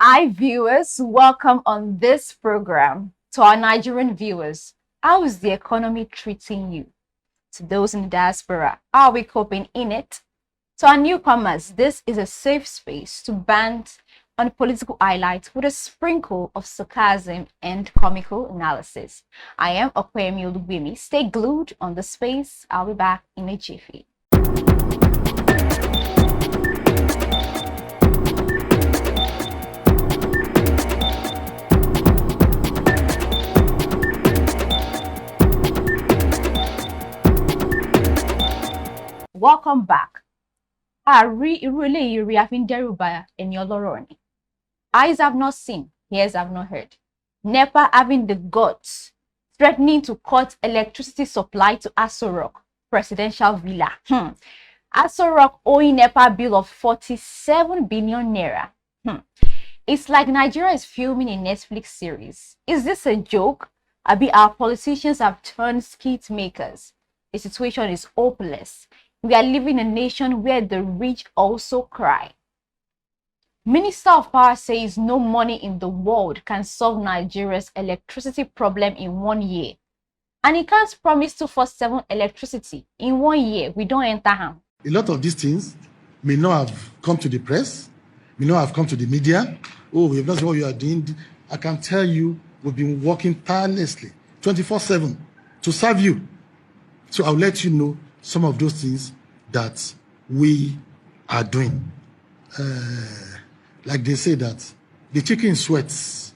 Hi viewers, welcome on this program. To our Nigerian viewers, how is the economy treating you? To those in the diaspora, how are we coping in it? To our newcomers, this is a safe space to bant on political highlights with a sprinkle of sarcasm and comical analysis. I am Okwemi Olugbemi. Stay glued on the space. I'll be back in a jiffy. Welcome back. Really, have been derubaya in your loroni. Eyes have not seen, ears have not heard. NEPA having the guts, threatening to cut electricity supply to Aso Rock presidential villa. Aso Rock owing NEPA bill of 47 billion naira. It's like Nigeria is filming a Netflix series. Is this a joke? Our politicians have turned skit makers. The situation is hopeless. We are living in a nation where the rich also cry. Minister of Power says no money in the world can solve Nigeria's electricity problem in 1 year. And he can't promise 247 electricity in 1 year. We don't enter him. A lot of these things may not have come to the press, may not have come to the media. Oh, we have not seen what you are doing. I can tell you, we've been working tirelessly, 24/7, to serve you. So I'll let you know some of those things that we are doing. Like they say that the chicken sweats,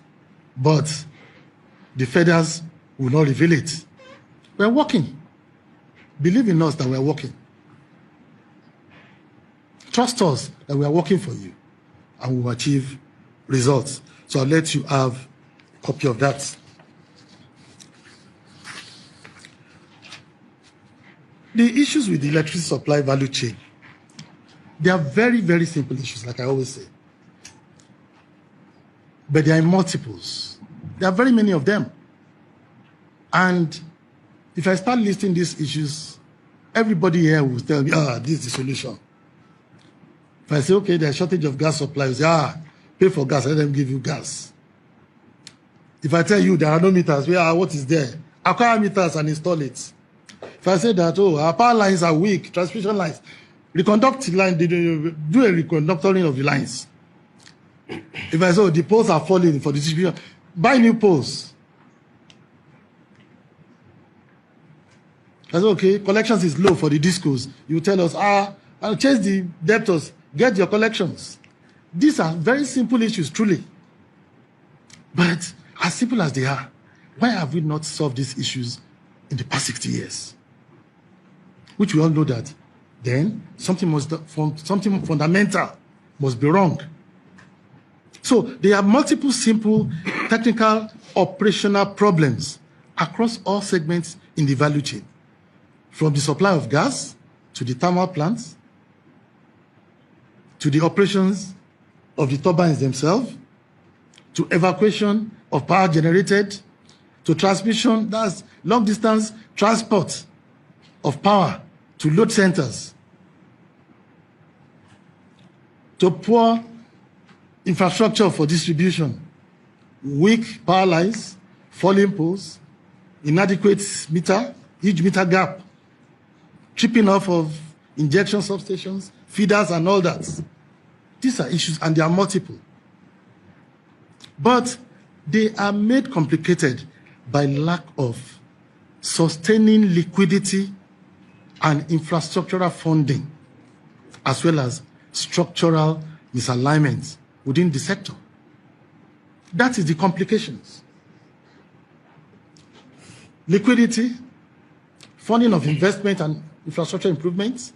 but the feathers will not reveal it. We're working. Believe in us that we're working. Trust us that we are working for you and we will achieve results. So I'll let you have a copy of that. The issues with the electricity supply value chain, they are very, very simple issues, like I always say. But they are in multiples. There are very many of them. And if I start listing these issues, everybody here will tell me, this is the solution. If I say, okay, there's a shortage of gas supply, you say, pay for gas, let them give you gas. If I tell you there are no meters, what is there? Acquire meters and install it. If I say that, our power lines are weak, transmission lines, reconduct line, do a reconductoring of the lines. If I say, the poles are falling for distribution, buy new poles. I say, okay, collections is low for the discos. You tell us, I'll chase the debtors, get your collections. These are very simple issues, truly. But as simple as they are, why have we not solved these issues in the past 60 years? Which we all know that then something fundamental must be wrong. So there are multiple simple technical operational problems across all segments in the value chain, from the supply of gas to the thermal plants, to the operations of the turbines themselves, to evacuation of power generated, to transmission, that's long distance transport of power to load centers, to poor infrastructure for distribution, weak power lines, falling poles, inadequate meter, huge meter gap, tripping off of injection substations, feeders and all that. These are issues and they are multiple. But they are made complicated by lack of sustaining liquidity and infrastructural funding, as well as structural misalignments within the sector. That is the complications. Liquidity, funding of investment and infrastructure improvements,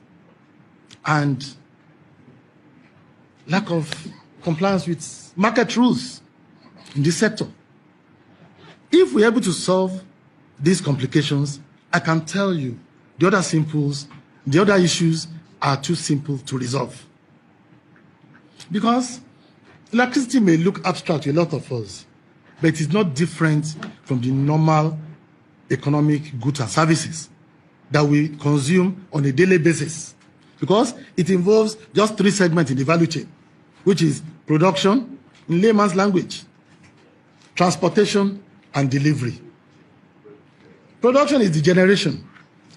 and lack of compliance with market rules in this sector. If we're able to solve these complications, I can tell you the other issues are too simple to resolve. Because electricity may look abstract to a lot of us, but it is not different from the normal economic goods and services that we consume on a daily basis. Because it involves just 3 segments in the value chain, which is production, in layman's language. Transportation and delivery. Production is the generation,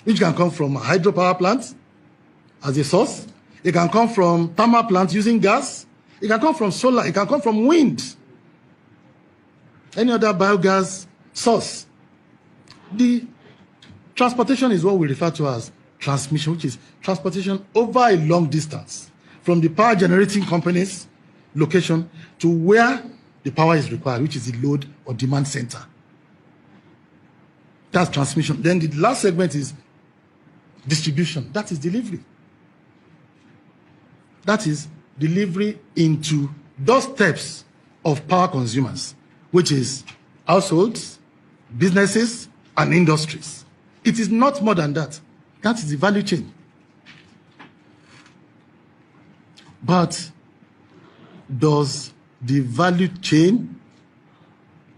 which can come from hydropower plants as a source. It can come from thermal plants using gas. It can come from solar. It can come from wind. Any other biogas source. The transportation is what we refer to as transmission, which is transportation over a long distance from the power generating company's location to where the power is required, which is the load or demand center. That's transmission. Then the last segment is distribution. That is delivery. That is delivery into doorsteps of power consumers, which is households, businesses, and industries. It is not more than that. That is the value chain. But does the value chain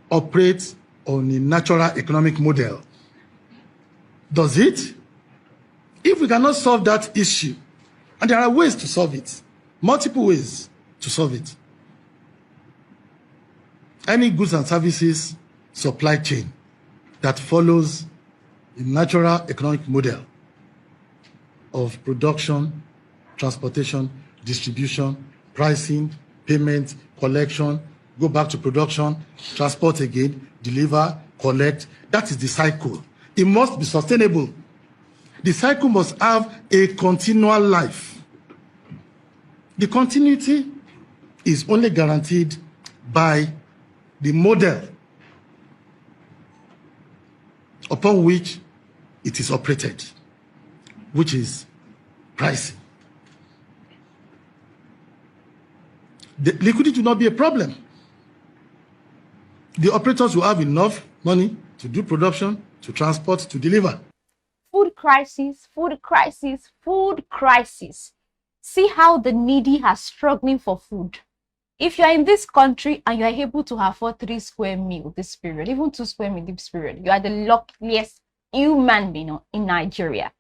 operate on a natural economic model? Does it? If we cannot solve that issue, and there are ways to solve it, multiple ways to solve it. Any goods and services supply chain that follows a natural economic model of production, transportation, distribution, pricing, payment, collection, go back to production, transport again, deliver, collect. That is the cycle. It must be sustainable. The cycle must have a continual life. The continuity is only guaranteed by the model upon which it is operated, which is pricing. The liquidity will not be a problem. The operators will have enough money to do production, to transport, to deliver. Food crisis, food crisis, food crisis. See how the needy are struggling for food. If you are in this country and you are able to afford 3 square meals this period, even 2 square meals this period, you are the luckiest human being in Nigeria.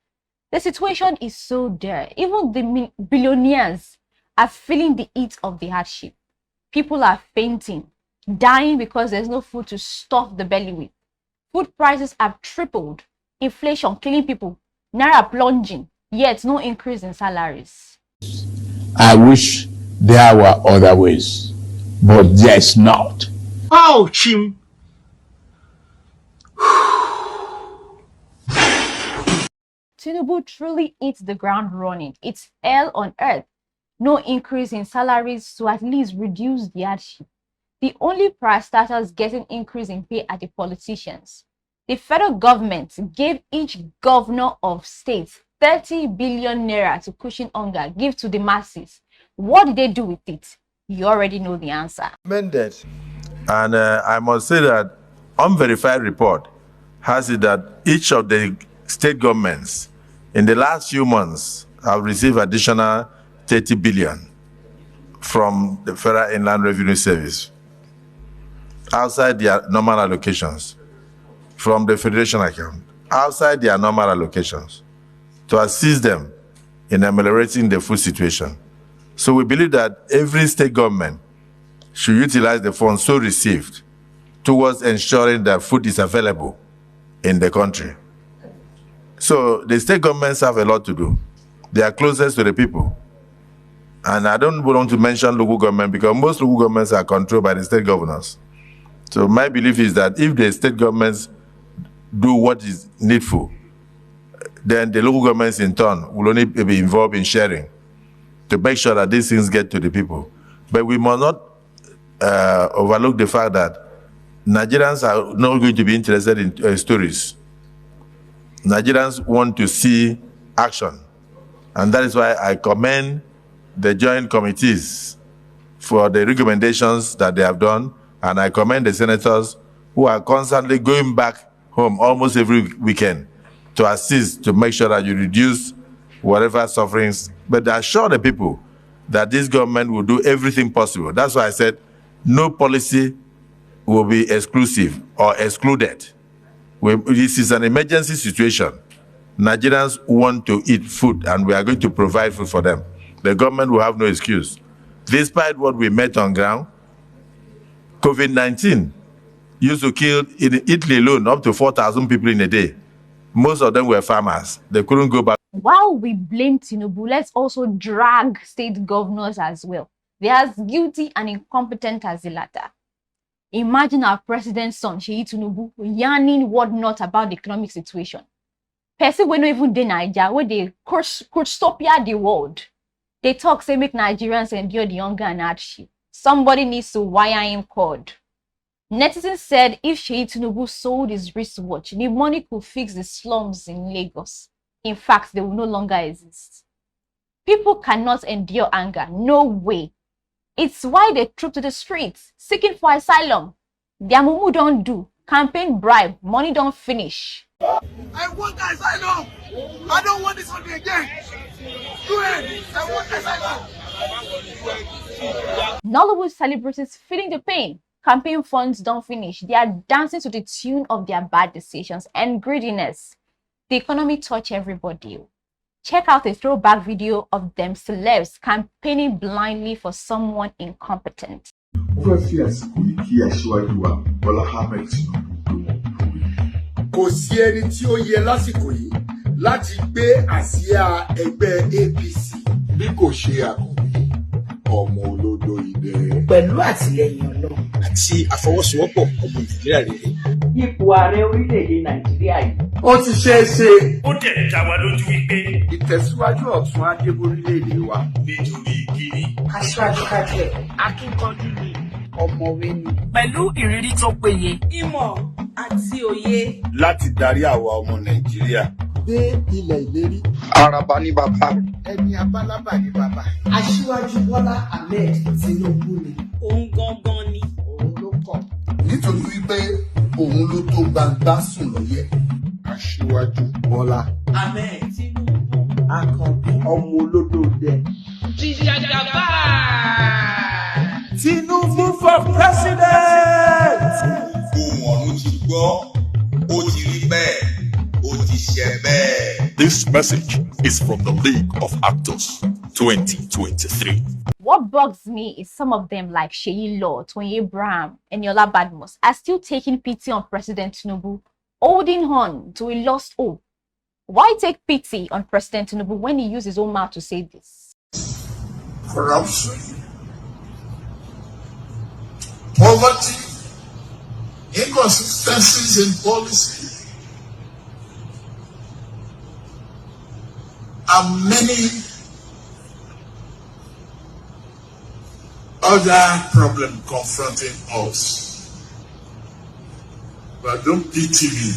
The situation is so dire. Even the billionaires are feeling the heat of the hardship. People are fainting, dying because there's no food to stuff the belly with. Food prices have tripled. Inflation killing people. Naira plunging, yet no increase in salaries. I wish there were other ways, but there's not. Oh, Chim. Tinubu truly hits the ground running. It's hell on earth. No increase in salaries to at least reduce the hardship. The only price starters getting increase in pay are the politicians. The federal government gave each governor of states 30 billion naira to cushion hunger, give to the masses. What did they do with it? You already know the answer. Amended. And I must say that unverified report has it that each of the state governments in the last few months have received additional 30 billion from the Federal Inland Revenue Service outside their normal allocations, from the Federation account, outside their normal allocations, to assist them in ameliorating the food situation. So we believe that every state government should utilize the funds so received towards ensuring that food is available in the country. So the state governments have a lot to do. They are closest to the people. And I don't want to mention local government because most local governments are controlled by the state governors. So my belief is that if the state governments do what is needful, then the local governments in turn will only be involved in sharing to make sure that these things get to the people. But we must not overlook the fact that Nigerians are not going to be interested in stories. Nigerians want to see action. And that is why I commend the joint committees for the recommendations that they have done. And I commend the senators who are constantly going back home almost every weekend to assist to make sure that you reduce whatever sufferings, but assure the people that this government will do everything possible. That's why I said no policy will be exclusive or excluded. This is an emergency situation. Nigerians want to eat food and we are going to provide food for them. The government will have no excuse. Despite what we met on ground, COVID-19 used to kill, in Italy alone, up to 4,000 people in a day. Most of them were farmers. They couldn't go back. While we blame Tinubu, let's also drag state governors as well. They are as guilty and incompetent as the latter. Imagine our president's son, Seyi Tinubu, yarning what not about the economic situation. Person wey no even dey Naija, where they custopia the world. They talk, say make Nigerians endure the hunger and hardship. Somebody needs to wire him cord. Netizens said if Seyi Tinubu sold his wristwatch, the money could fix the slums in Lagos. In fact, they will no longer exist. People cannot endure anger. No way. It's why they troop to the streets, seeking for asylum. Their mumu don't do. Campaign bribe. Money don't finish. I want asylum. I don't want this one again. Do it. I want asylum. Nollywood celebrities feeling the pain. Campaign funds don't finish. They are dancing to the tune of their bad decisions and greediness. The economy touch everybody. Check out a throwback video of them celebs campaigning blindly for someone incompetent. Kò sí ẹni tí ó yẹ lásìkò yìí láti gbé àsíá ẹgbẹ́ APC bí kò ṣe Àkànbí ọmọ olódò idẹ. Pẹ̀lú àtìlẹ́yìn Ọlọ́run àti àfọwọ́sowọ́pọ̀ ọmọ Nàìjíríà rere. Ipò ààrẹ orílẹ̀-èdè Nàìjíríà yìí. Ó ti ṣeé ṣe. Ó dẹ̀ dá wa lójú wípé Ìtẹ̀síwájú ọ̀tún á dé bórílẹ̀-èdè wa. nítorí kíni. Aṣáájú kájẹ́ akíkanjú ni ọ̀mọ̀wé ni. Pẹ̀lú ìrírí tó péye. Ìmọ̀ àti òye. Láti darí àwa ọmọ Nàìjíríà dé ilẹ̀ ìlérí. Araba ní bàbá. Ẹni abálábà ní bàbá. Aṣíwájú Bọ́lá Ahmed Tinubu ni. Òun gangan ni. Òun ló kàn. Nítorí wípé òun ló tó gbangba sùn lọ́yẹ̀. Aṣíwájú Bọ́lá Ahmed Tinubu. Àkànbí ọmọ olódò dẹ. Jìjàgàbá. Tinubu for president. Ohun ọ̀run ti gbọ́, ó ti rí bẹ́ẹ̀, ó ti ṣe bẹ́ẹ̀. This message is from the League of Actors 2023. What bugs me is some of them like Seyi Law, Tony Abraham, and Yola Badmus are still taking pity on President Tinubu, holding on to a lost hope. Why take pity on President Tinubu when he used his own mouth to say this? Corruption, poverty, inconsistencies in policy, and many other problems confronting us. But don't pity me.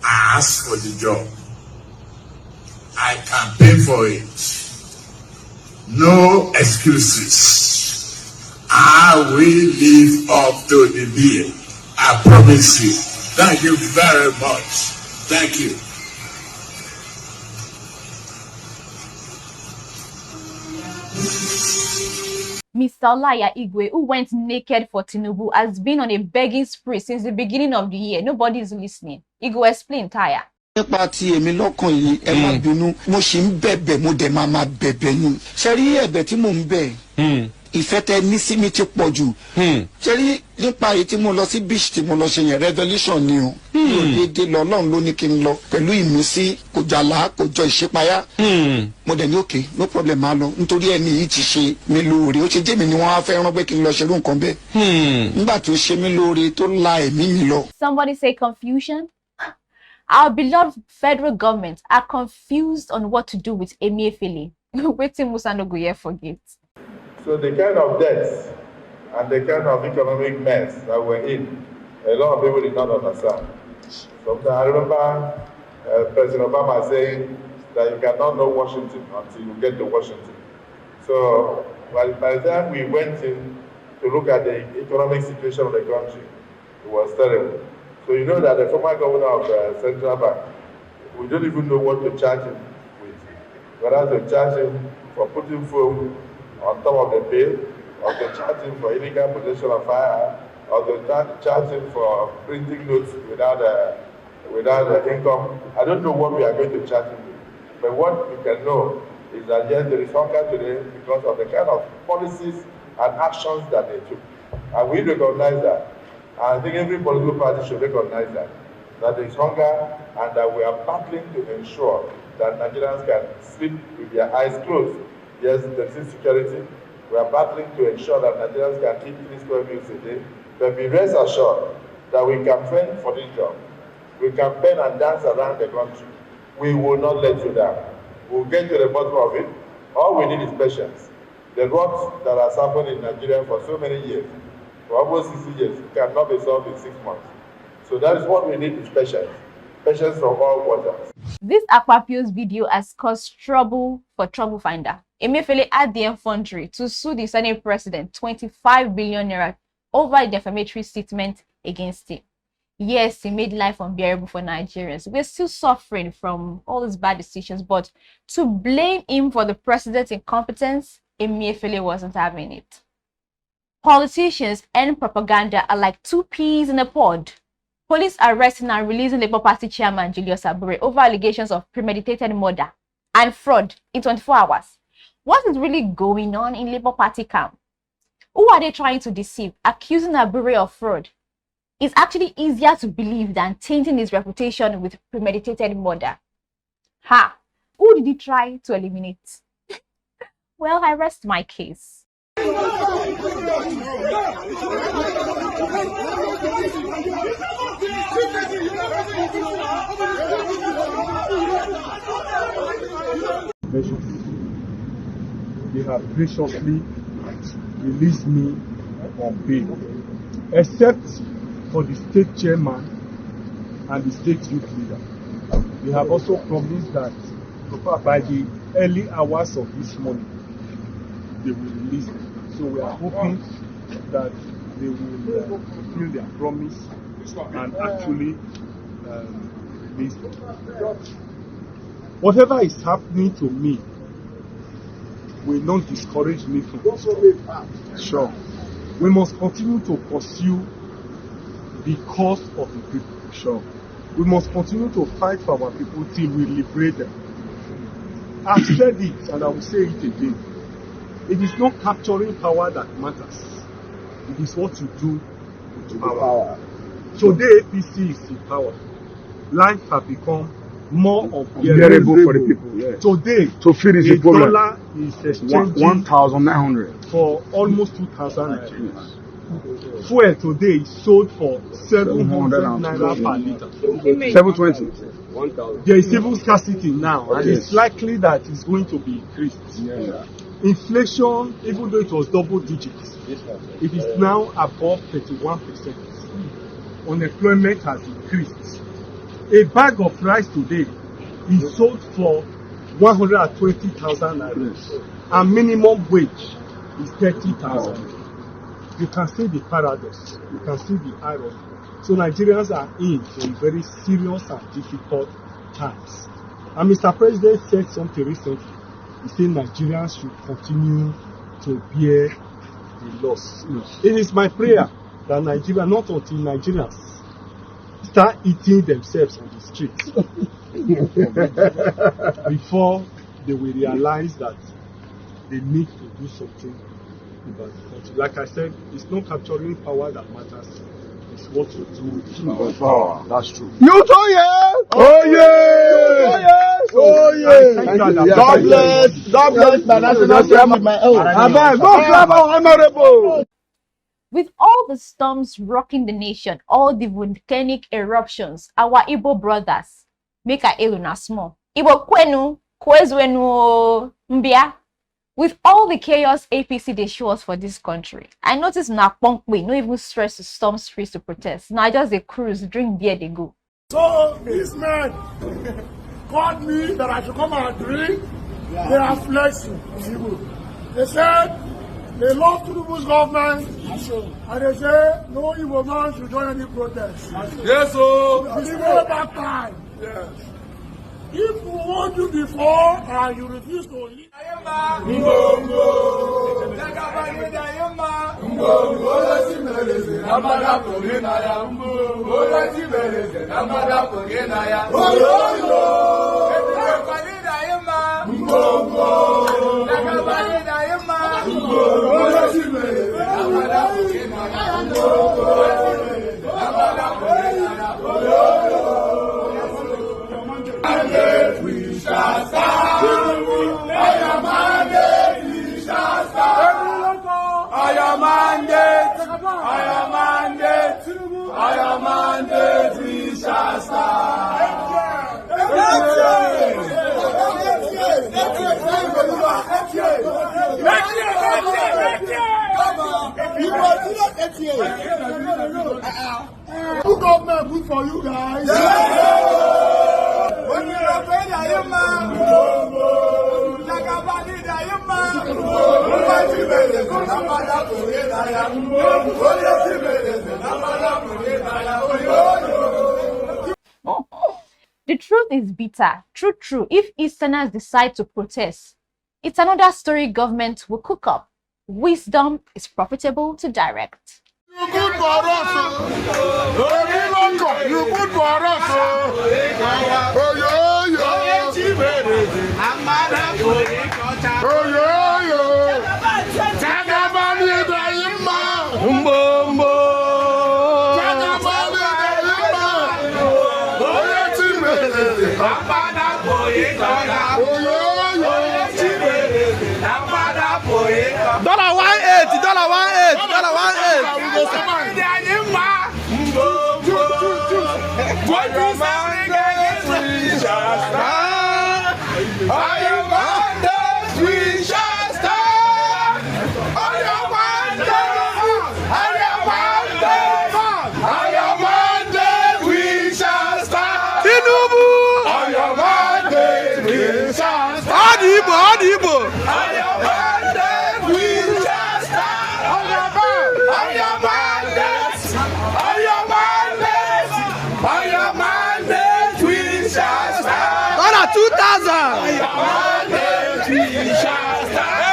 I ask for the job. I campaign for it. No excuses. I will live up to the bill. I promise you. Thank you very much. Thank you. Mr. Olaya Igwe, who went naked for Tinubu, has been on a begging spree since the beginning of the year. Nobody is listening. Igwe, explain, Taya. Nípa ti èmi lọ́kàn yìí ẹ má bínú mo ṣì ń bẹ̀bẹ̀ mo dẹ̀ máa bẹ̀bẹ̀ ni ṣe rí ẹ̀bẹ̀ tí mò ń bẹ̀ ìfẹ́ tẹ ní sí mi ti pọ̀ jù ṣe rí nípa èyí tí mo lọ sí beach tí mo lọ ṣe yẹn revolution ni o yóò déédéé lọ Ọlọ́run ló ní kí n lọ pẹ̀lú ìmísí kò jàlá kò jọ ìṣípayá mo dẹ̀ ní òkè no problem máa lọ nítorí ẹni yìí ti ṣe mí lóore ó ṣe jẹ́ mi ni wọ́n á fẹ́ rán pé kí n lọ ṣerú nǹkan bẹ́ẹ̀ nígbà tó ṣe mí lóore tó la ẹ̀mí mi lọ. Somebody say confusion. Our beloved federal government are confused on what to do with Emefiele. Waiting Musa no go here forget. So the kind of debts and the kind of economic mess that we're in, a lot of people did not understand. Sometimes I remember President Obama saying that you cannot know Washington until you get to Washington. So by the time we went in to look at the economic situation of the country, it was terrible. So you know that the former governor of Central Bank, we don't even know what to charge him with. Whether to charge him for putting foam on top of the bill, or to charge him for illegal possession of firearm, or to charge him for printing notes without income. I don't know what we are going to charge him with. But what we can know is that yes, there is hunger today because of the kind of policies and actions that they took. And we recognize that. And I think every political party should recognize that there is hunger and that we are battling to ensure that Nigerians can sleep with their eyes closed. Yes, there is security. We are battling to ensure that Nigerians can eat 3 square meals a day. But be rest assured that we campaign for this job. We campaign and dance around the country. We will not let you down. We'll get to the bottom of it. All we need is patience. The rot that has happened in Nigeria for so many years, for almost 60 years, cannot be solved in 6 months. So that is what we need is patience. Patience from all quarters. This Akpapio's video has caused trouble for Trouble Finder. Emefiele had the infantry to sue the Senate president 25 billion naira over a defamatory statement against him. Yes, he made life unbearable for Nigerians. We're still suffering from all these bad decisions, but to blame him for the president's incompetence, Emefiele wasn't having it. Politicians and propaganda are like 2 peas in a pod. Police arresting and releasing Labour Party chairman Julius Abure over allegations of premeditated murder and fraud in 24 hours. What is really going on in Labour Party camp? Who are they trying to deceive? Accusing Abure of fraud is actually easier to believe than tainting his reputation with premeditated murder. Ha! Who did he try to eliminate? Well, I rest my case. They have graciously released me on bail, except for the state chairman and the state youth leader. They have also promised that by the early hours of this morning, they will release me. So we are hoping that they will fulfill their promise and actually release me. Whatever is happening to me will not discourage me from this. Sure. We must continue to pursue the cause of the people. Sure. We must continue to fight for our people till we liberate them. I've said it and I will say it again. It is not capturing power that matters. It is what you do with power. Today, APC is in power. Life has become more unbearable for the people. Yes. Today, to finish the dollar is exchanging 1,900 for almost 2,000 Nigerians. Fuel today is sold for 700 naira per liter. 720. There is even scarcity now, and it's likely that it's going to be increased. Yeah. Inflation, even though it was double digits, it is now above 31%. Unemployment has increased. A bag of rice today is sold for 120,000 naira, and minimum wage is 30,000. You can see the paradox. You can see the irony. So Nigerians are in for very serious and difficult times. And Mr. President said something recently. He said Nigerians should continue to bear the loss. Yes. It is my prayer that Nigeria, not until Nigerians start eating themselves on the streets before they will realize that they need to do something about the country. Like I said, it's not capturing power that matters. It's what you do with power. That's true. You too, yeah! Oh, yeah! Oh, yeah! God bless! God bless my national chairman, my own. God bless our honorable! With all the storms rocking the nation, all the volcanic eruptions, our Igbo brothers make a eluna small. Igbo kwenu, kwezwenu, mbia. With all the chaos APC they show us for this country, I noticed na Punkwe no even stress to storm streets to protest. Now just they cruise, drink beer, they go. So these men called me that I should come and drink. They are flexing. They said they love Tinubu's government, and they say no Igbo man should join any protest. Yes, sir. It's way back time. Yes. If we want you before and you refuse to leave, We shall stand. I am mandate. We shall stand. I am mandate. I am mandate. I am mandate. We shall stand. Good government, good for you guys. When you are paying a man, The truth is bitter. True. If Easterners decide to protest, it's another story government will cook up. Wisdom is profitable to direct. You good for us, you good for us,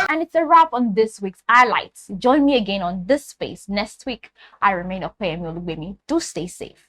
And it's a wrap on this week's highlights. Join me again on this space next week. I remain Opeyemi Olugbemi. Do stay safe.